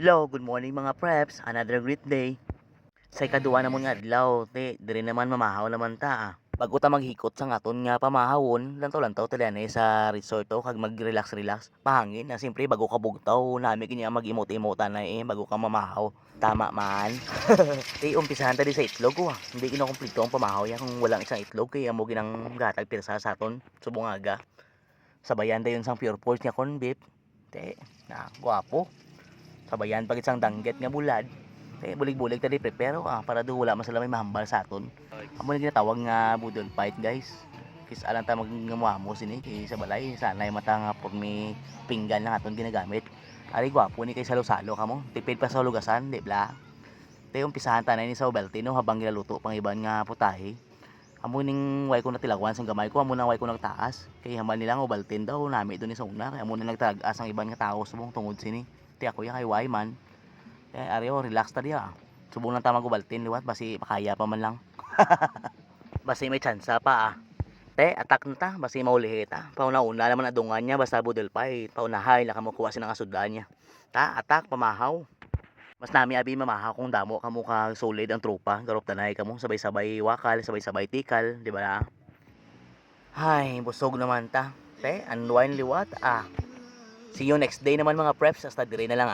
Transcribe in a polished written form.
Hello, good morning mga preps. Another great day. Sa ikaduwa naman nga adlaw, diri naman mamahaw naman ta. Bago ta maghikot sa ngaton nga pamahawon, lantaw-lantaw tala ni sa resort o kag mag-relax-relax. Pahangin na siyempre bago ka bugtaw, nami kini mag-imot-imotan na bago ka mamahaw. Tama man. Umpisahan ta di sa itlog ko. Hindi kinokumpleto ang pamahaw ya kung walang isang itlog kay amo ginang gatag pirsa sa aton subong aga. Sabayan dayon sang pure pork nya corn beef. Na guwapo. Sabayan pag isang dangget nga bulad bulig-bulig tadi prepare para do wala man sila may mahambal sa aton amo na ginatawag nga budol fight guys kis alang ta magngamo sini kay sa balay sanay mata nga pormi pinggan lang aton ginagamit ari gwapo ni kay salo-salo kamo tipid pa sa lugasan di bla tayo umpisahan tanay ni sa Ovaltine no habang gilaluto pang iban nga putahe amo ning way ko natilawan sa gamay ko amo nang way ko nagtaas kay haman nila Ovaltine daw nami do ni sa una kay amo na nagtagas ang iban nga tao subong tungod sini ti ako ya kay Wyman ariyo relax ta diya subong lang ta magubaltin liwat basi makaya pa man lang basi may tsansa pa atak na ta basi maulihi ta pauna-una naman adungan niya basta budol pa paunahay la kamo kuha sinang asudlan niya atak pamahaw mas nami abi mamahaw kung damo kamo ka solid ang tropa garop tanay kamo sabay-sabay wakal sabay-sabay tikal di ba hay busog naman ta unwind liwat see you next day naman mga preps hasta dire na lang